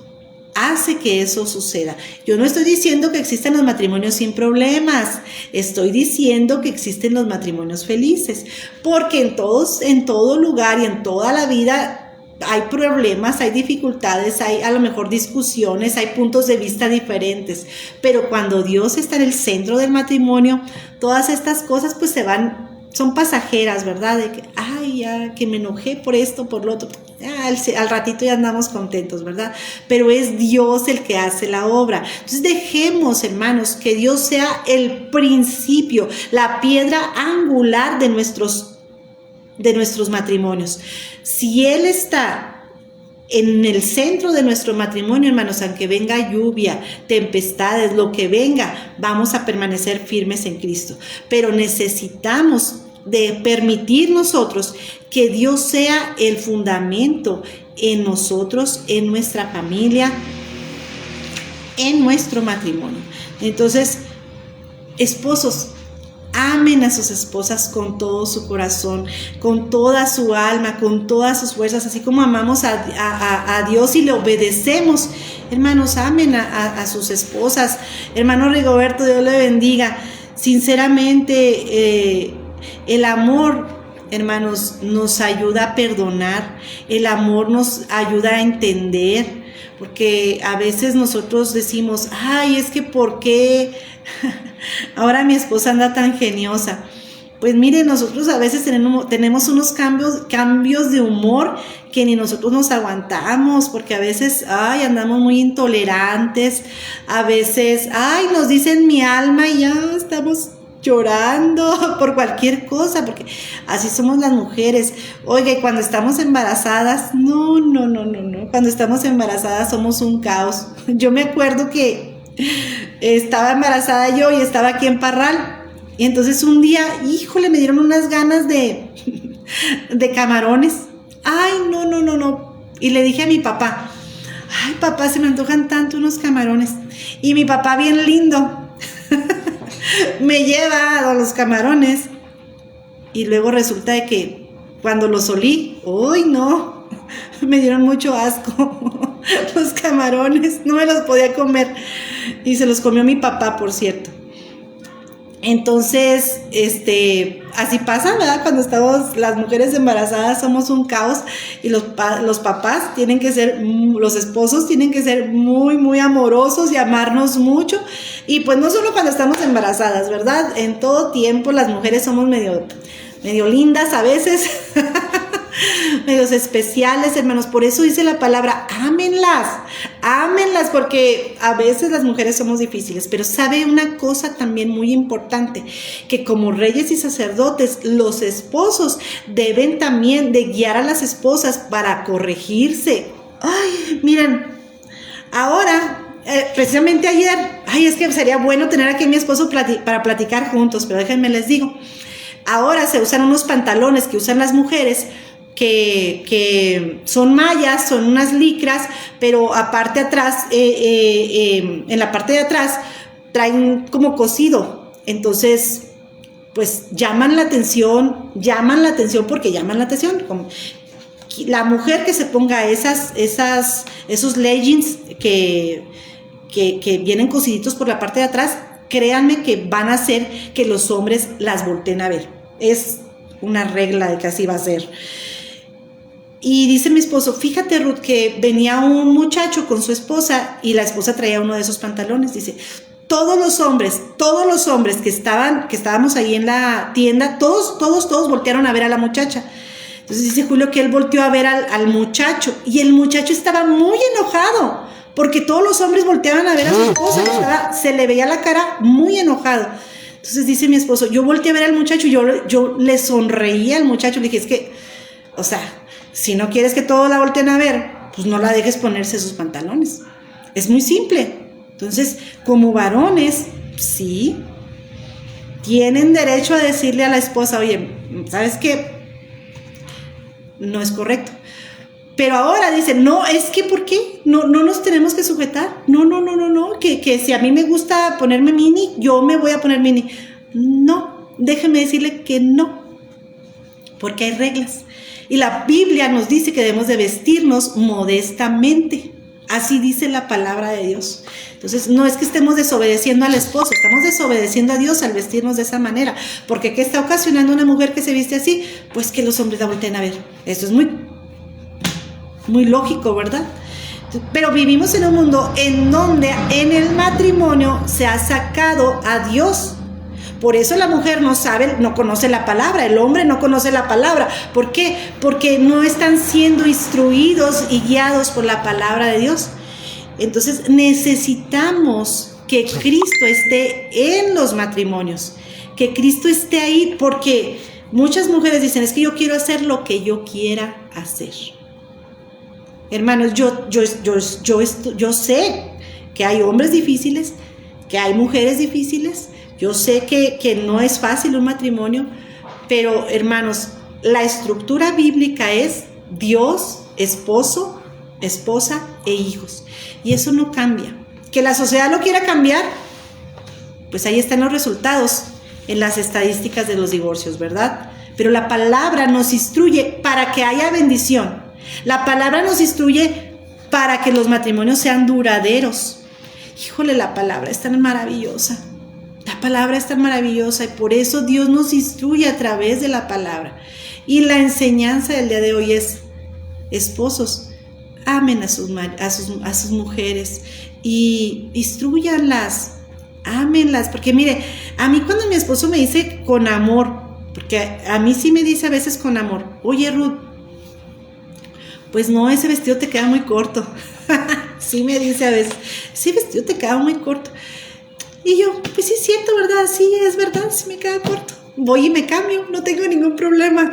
hace que eso suceda. Yo no estoy diciendo que existen los matrimonios sin problemas, estoy diciendo que existen los matrimonios felices, porque en todo lugar y en toda la vida hay problemas, hay dificultades, hay a lo mejor discusiones, hay puntos de vista diferentes, pero cuando Dios está en el centro del matrimonio, todas estas cosas pues son pasajeras, ¿verdad? De que, ay, ya, que me enojé por esto, por lo otro, al ratito ya andamos contentos, ¿verdad? Pero es Dios el que hace la obra. Entonces dejemos, hermanos, que Dios sea el principio, la piedra angular de nuestros matrimonios. Si Él está en el centro de nuestro matrimonio, hermanos, aunque venga lluvia, tempestades, lo que venga, vamos a permanecer firmes en Cristo. Pero necesitamos de permitir nosotros que Dios sea el fundamento en nosotros, en nuestra familia, en nuestro matrimonio. Entonces, esposos, amen a sus esposas con todo su corazón, con toda su alma, con todas sus fuerzas, así como amamos a Dios y le obedecemos. Hermanos, amen a sus esposas. Hermano Rigoberto, Dios le bendiga. Sinceramente, el amor, hermanos, nos ayuda a perdonar. El amor nos ayuda a entender, porque a veces nosotros decimos, ay, es que ¿por qué ahora mi esposa anda tan geniosa? Pues miren, nosotros a veces tenemos unos cambios de humor que ni nosotros nos aguantamos, porque a veces, andamos muy intolerantes, a veces, nos dicen mi alma y ya estamos llorando por cualquier cosa, porque así somos las mujeres. Oye, cuando estamos embarazadas, no, cuando estamos embarazadas somos un caos. Yo me acuerdo que estaba embarazada yo y estaba aquí en Parral, y entonces un día, híjole, me dieron unas ganas de camarones. No, y le dije a mi papá, papá, se me antojan tanto unos camarones. Y mi papá, bien lindo, me lleva a los camarones, y luego resulta de que cuando los olí, no, me dieron mucho asco los camarones, no me los podía comer, y se los comió mi papá, por cierto. Entonces, así pasa, ¿verdad? Cuando estamos las mujeres embarazadas somos un caos, y los papás tienen que ser, los esposos tienen que ser muy, muy amorosos y amarnos mucho. Y pues no solo cuando estamos embarazadas, ¿verdad? En todo tiempo las mujeres somos medio lindas a veces, medios especiales, hermanos. Por eso dice la palabra, ámenlas, porque a veces las mujeres somos difíciles. Pero sabe una cosa también muy importante, que como reyes y sacerdotes, los esposos deben también de guiar a las esposas para corregirse. Miren, ahora, precisamente ayer, es que sería bueno tener aquí a mi esposo para platicar juntos, pero déjenme les digo, ahora se usan unos pantalones que usan las mujeres, que son mallas, son unas licras, pero aparte atrás, en la parte de atrás, traen como cosido. Entonces, pues llaman la atención porque llaman la atención. Como la mujer que se ponga esos leggings que vienen cosiditos por la parte de atrás, créanme que van a hacer que los hombres las volteen a ver. Es una regla de que así va a ser. Y dice mi esposo, fíjate, Ruth, que venía un muchacho con su esposa y la esposa traía uno de esos pantalones. Dice, todos los hombres que estábamos ahí en la tienda, todos voltearon a ver a la muchacha. Entonces dice Julio que él volteó a ver al muchacho y el muchacho estaba muy enojado porque todos los hombres volteaban a ver a su esposa, se le veía la cara muy enojado. Entonces dice mi esposo, yo volteé a ver al muchacho y yo le sonreía al muchacho, le dije, es que, o sea, si no quieres que todos la volteen a ver, pues no la dejes ponerse sus pantalones. Es muy simple. Entonces, como varones, sí, tienen derecho a decirle a la esposa, oye, ¿sabes qué? No es correcto. Pero ahora dicen, no, es que ¿por qué? No nos tenemos que sujetar. No, que si a mí me gusta ponerme mini, yo me voy a poner mini. No, déjeme decirle que no, porque hay reglas. Y la Biblia nos dice que debemos de vestirnos modestamente. Así dice la palabra de Dios. Entonces, no es que estemos desobedeciendo al esposo, estamos desobedeciendo a Dios al vestirnos de esa manera. Porque ¿qué está ocasionando una mujer que se viste así? Pues que los hombres la volteen a ver. Esto es muy lógico, ¿verdad? Pero vivimos en un mundo en donde en el matrimonio se ha sacado a Dios. Por eso la mujer no conoce la palabra, el hombre no conoce la palabra. ¿Por qué? Porque no están siendo instruidos y guiados por la palabra de Dios. Entonces necesitamos que Cristo esté en los matrimonios, que Cristo esté ahí, porque muchas mujeres dicen, es que yo quiero hacer lo que yo quiera hacer. Hermanos, yo sé que hay hombres difíciles, que hay mujeres difíciles. Yo sé que no es fácil un matrimonio, pero hermanos, la estructura bíblica es Dios, esposo, esposa e hijos. Y eso no cambia. Que la sociedad lo quiera cambiar, pues ahí están los resultados en las estadísticas de los divorcios, ¿verdad? Pero la palabra nos instruye para que haya bendición. La palabra nos instruye para que los matrimonios sean duraderos. Híjole, la palabra es tan maravillosa. La palabra es tan maravillosa y por eso Dios nos instruye a través de la palabra. Y la enseñanza del día de hoy es, esposos, amen a sus mujeres y instruyanlas, ámenlas. Porque mire, a mí cuando mi esposo me dice con amor, porque a mí sí me dice a veces con amor, oye Ruth, pues no, ese vestido te queda muy corto. Sí me dice a veces, ese vestido te queda muy corto. Y yo, pues sí es cierto, ¿verdad? Sí, es verdad, sí me queda corto. Voy y me cambio, no tengo ningún problema.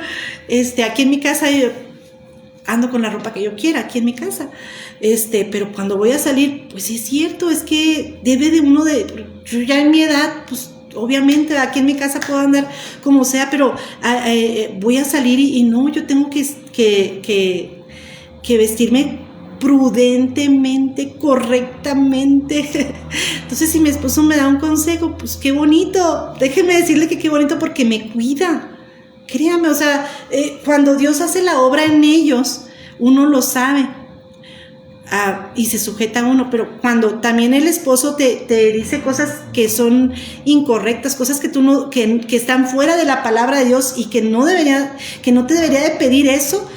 Aquí en mi casa yo ando con la ropa que yo quiera, aquí en mi casa. Pero cuando voy a salir, pues sí es cierto, es que debe de uno de... Yo ya en mi edad, pues obviamente aquí en mi casa puedo andar como sea, pero voy a salir y no, yo tengo que vestirme prudentemente, correctamente. Entonces, si mi esposo me da un consejo, pues qué bonito, déjeme decirle que qué bonito porque me cuida. Créame, o sea, cuando Dios hace la obra en ellos, uno lo sabe y se sujeta a uno, pero cuando también el esposo te dice cosas que son incorrectas, cosas que están fuera de la palabra de Dios y que no te debería de pedir eso,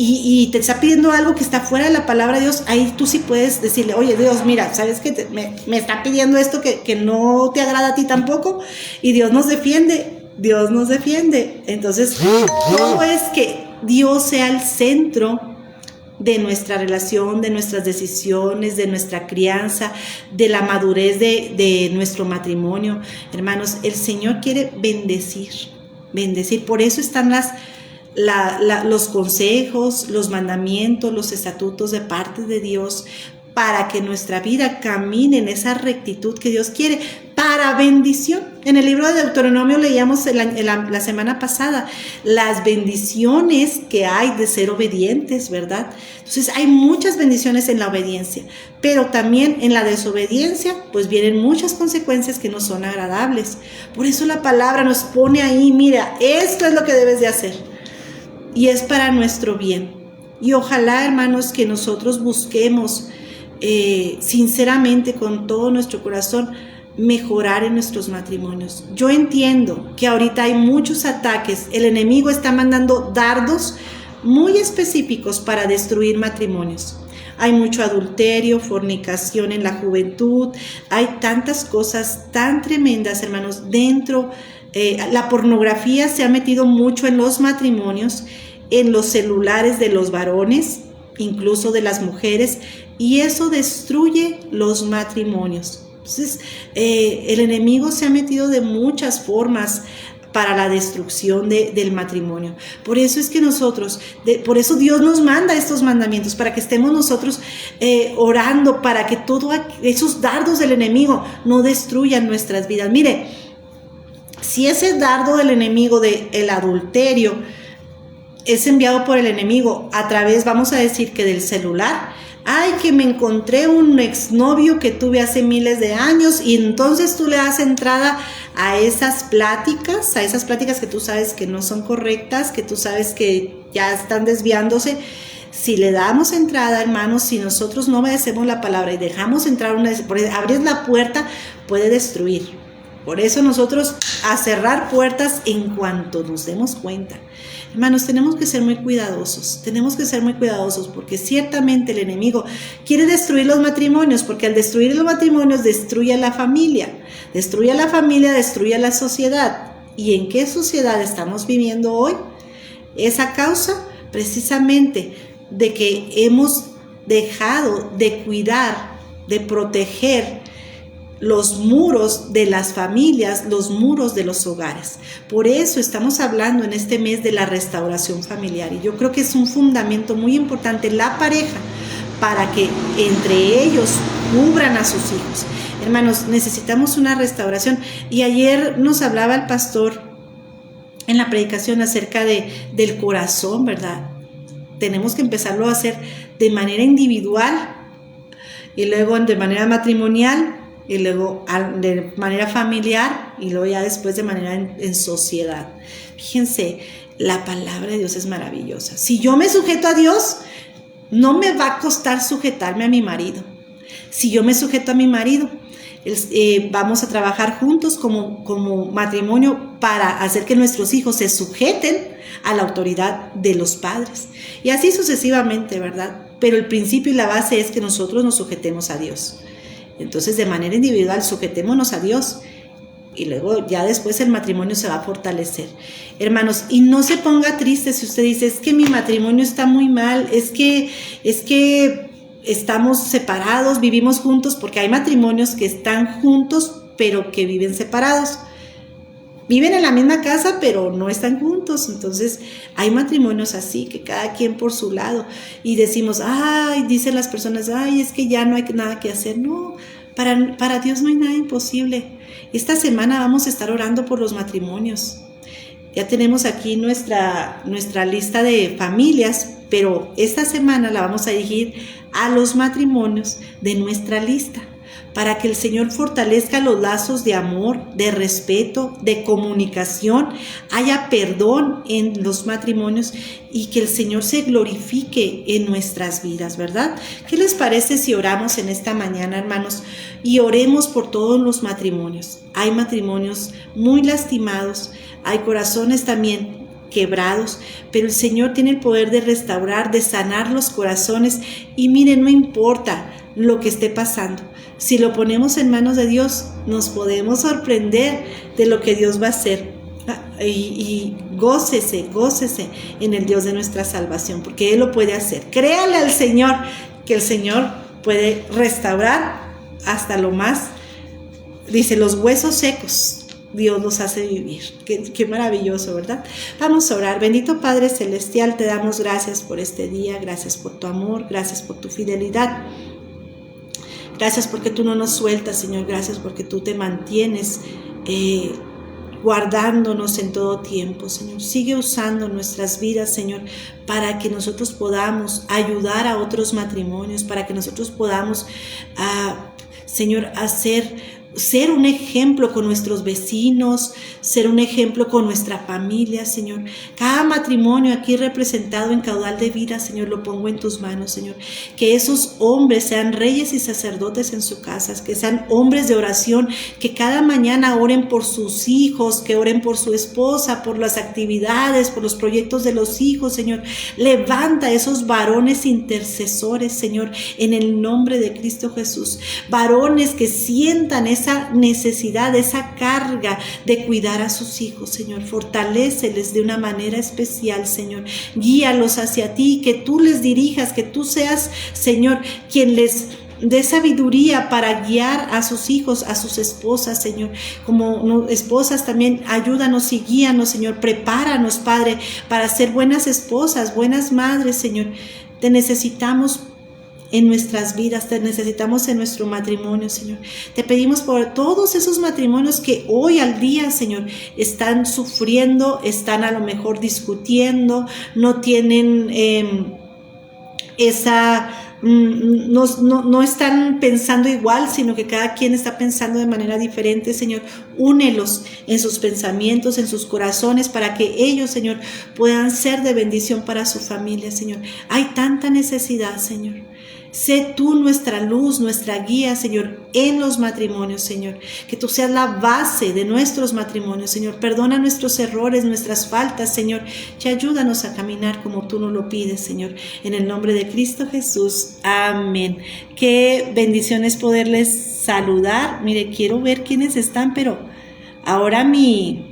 y te está pidiendo algo que está fuera de la palabra de Dios, ahí tú sí puedes decirle, oye Dios, mira, ¿sabes qué? Me está pidiendo esto que no te agrada a ti tampoco, y Dios nos defiende. Entonces, todo es que Dios sea el centro de nuestra relación, de nuestras decisiones, de nuestra crianza, de la madurez de nuestro matrimonio. Hermanos, el Señor quiere bendecir, por eso están los consejos, los mandamientos, los estatutos de parte de Dios, para que nuestra vida camine en esa rectitud que Dios quiere, para bendición. En el libro de Deuteronomio leíamos la semana pasada las bendiciones que hay de ser obedientes, ¿verdad? Entonces hay muchas bendiciones en la obediencia, pero también en la desobediencia pues vienen muchas consecuencias que no son agradables. Por eso la palabra nos pone ahí, mira, esto es lo que debes de hacer. Y es para nuestro bien. Y ojalá, hermanos, que nosotros busquemos sinceramente, con todo nuestro corazón, mejorar en nuestros matrimonios. Yo entiendo que ahorita hay muchos ataques. El enemigo está mandando dardos muy específicos para destruir matrimonios. Hay mucho adulterio, fornicación en la juventud. Hay tantas cosas tan tremendas, hermanos, dentro. La pornografía se ha metido mucho en los matrimonios en los celulares de los varones, incluso de las mujeres, y eso destruye los matrimonios. Entonces, el enemigo se ha metido de muchas formas para la destrucción del matrimonio. Por eso es que por eso Dios nos manda estos mandamientos, para que estemos nosotros orando, para que todos esos dardos del enemigo no destruyan nuestras vidas. Mire, si ese dardo del enemigo del adulterio es enviado por el enemigo a través, vamos a decir que del celular, ay, que me encontré un exnovio que tuve hace miles de años, y entonces tú le das entrada a esas pláticas que tú sabes que no son correctas, que tú sabes que ya están desviándose. Si le damos entrada, hermanos, si nosotros no obedecemos la palabra y dejamos entrar abrir la puerta, puede destruir. Por eso nosotros a cerrar puertas en cuanto nos demos cuenta. Hermanos, tenemos que ser muy cuidadosos, porque ciertamente el enemigo quiere destruir los matrimonios, porque al destruir los matrimonios destruye a la familia, destruye a la sociedad. ¿Y en qué sociedad estamos viviendo hoy? Es a causa precisamente de que hemos dejado de cuidar, de proteger los muros de las familias, los muros de los hogares. Por eso estamos hablando en este mes de la restauración familiar, y yo creo que es un fundamento muy importante la pareja, para que entre ellos cubran a sus hijos. Hermanos, necesitamos una restauración, y ayer nos hablaba el pastor en la predicación acerca del corazón, ¿verdad? Tenemos que empezarlo a hacer de manera individual, y luego de manera matrimonial, y luego de manera familiar, y luego ya después de manera en sociedad. Fíjense, la palabra de Dios es maravillosa. Si yo me sujeto a Dios, no me va a costar sujetarme a mi marido. Si yo me sujeto a mi marido, vamos a trabajar juntos como matrimonio para hacer que nuestros hijos se sujeten a la autoridad de los padres. Y así sucesivamente, ¿verdad? Pero el principio y la base es que nosotros nos sujetemos a Dios. Entonces, de manera individual, sujetémonos a Dios, y luego ya después el matrimonio se va a fortalecer. Hermanos, y no se ponga triste si usted dice, es que mi matrimonio está muy mal, es que estamos separados, vivimos juntos, porque hay matrimonios que están juntos, pero que viven separados. Viven en la misma casa, pero no están juntos. Entonces, hay matrimonios así, que cada quien por su lado. Y decimos, ay, dicen las personas, ay, es que ya no hay nada que hacer. No, para Dios no hay nada imposible. Esta semana vamos a estar orando por los matrimonios. Ya tenemos aquí nuestra lista de familias, pero esta semana la vamos a dirigir a los matrimonios de nuestra lista, para que el Señor fortalezca los lazos de amor, de respeto, de comunicación, haya perdón en los matrimonios, y que el Señor se glorifique en nuestras vidas, ¿verdad? ¿Qué les parece si oramos en esta mañana, hermanos? Y oremos por todos los matrimonios. Hay matrimonios muy lastimados, hay corazones también quebrados, pero el Señor tiene el poder de restaurar, de sanar los corazones. Y miren, no importa lo que esté pasando, si lo ponemos en manos de Dios, nos podemos sorprender de lo que Dios va a hacer. Y gócese en el Dios de nuestra salvación, porque Él lo puede hacer. Créale al Señor, que el Señor puede restaurar hasta lo más. Dice, los huesos secos, Dios los hace vivir. Qué maravilloso, ¿verdad? Vamos a orar. Bendito Padre Celestial, te damos gracias por este día, gracias por tu amor, gracias por tu fidelidad. Gracias porque tú no nos sueltas, Señor. Gracias porque tú te mantienes guardándonos en todo tiempo, Señor. Sigue usando nuestras vidas, Señor, para que nosotros podamos ayudar a otros matrimonios, para que nosotros podamos, Señor, ser un ejemplo con nuestros vecinos, ser un ejemplo con nuestra familia, Señor. Cada matrimonio aquí representado en Caudal de Vida, Señor, lo pongo en tus manos, Señor. Que esos hombres sean reyes y sacerdotes en sus casas, que sean hombres de oración, que cada mañana oren por sus hijos, que oren por su esposa, por las actividades, por los proyectos de los hijos, Señor. Levanta esos varones intercesores, Señor, en el nombre de Cristo Jesús. Varones que sientan esa esa necesidad, esa carga de cuidar a sus hijos, Señor. Fortaléceles de una manera especial, Señor. Guíalos hacia ti, que tú les dirijas, que tú seas, Señor, quien les dé sabiduría para guiar a sus hijos, a sus esposas, Señor. Como esposas también, ayúdanos y guíanos, Señor. Prepáranos, Padre, para ser buenas esposas, buenas madres, Señor. Te necesitamos en nuestras vidas, te necesitamos en nuestro matrimonio, Señor. Te pedimos por todos esos matrimonios que hoy al día, Señor, están sufriendo, están a lo mejor discutiendo, no tienen no están pensando igual, sino que cada quien está pensando de manera diferente, Señor. Únelos en sus pensamientos, en sus corazones, para que ellos, Señor, puedan ser de bendición para su familia, Señor. Hay tanta necesidad, Señor. Sé tú nuestra luz, nuestra guía, Señor, en los matrimonios, Señor. Que tú seas la base de nuestros matrimonios, Señor. Perdona nuestros errores, nuestras faltas, Señor. Y ayúdanos a caminar como tú nos lo pides, Señor. En el nombre de Cristo Jesús. Amén. Qué bendiciones poderles saludar. Mire, quiero ver quiénes están, pero ahora mi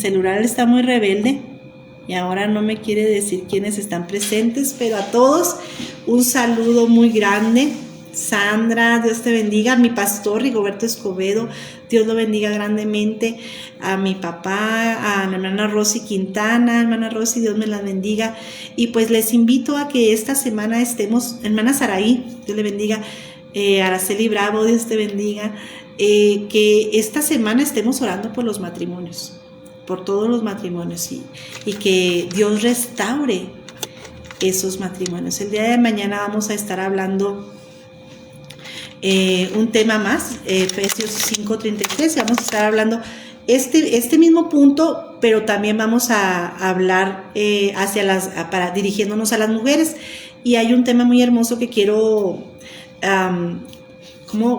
celular está muy rebelde. Y ahora no me quiere decir quiénes están presentes, pero a todos un saludo muy grande. Sandra, Dios te bendiga. Mi pastor Rigoberto Escobedo, Dios lo bendiga grandemente. A mi papá, a mi hermana Rosy Quintana, hermana Rosy, Dios me la bendiga. Y pues les invito a que esta semana estemos, hermana Saraí, Dios le bendiga. Araceli Bravo, Dios te bendiga. Que esta semana estemos orando por los matrimonios, por todos los matrimonios, y que Dios restaure esos matrimonios. El día de mañana vamos a estar hablando un tema más, Efesios 5:33, vamos a estar hablando este mismo punto, pero también vamos a hablar dirigiéndonos a las mujeres. Y hay un tema muy hermoso que quiero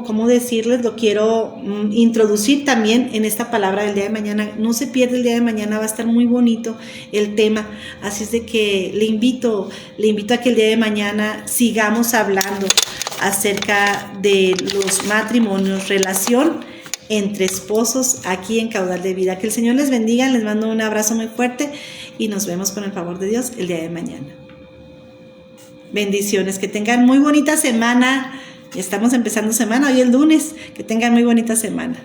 ¿cómo decirles? Lo quiero introducir también en esta palabra del día de mañana. No se pierda el día de mañana, va a estar muy bonito el tema. Así es de que le invito a que el día de mañana sigamos hablando acerca de los matrimonios, relación entre esposos aquí en Caudal de Vida. Que el Señor les bendiga, les mando un abrazo muy fuerte y nos vemos con el favor de Dios el día de mañana. Bendiciones, que tengan muy bonita semana. Estamos empezando semana, hoy el lunes. Que tengan muy bonita semana.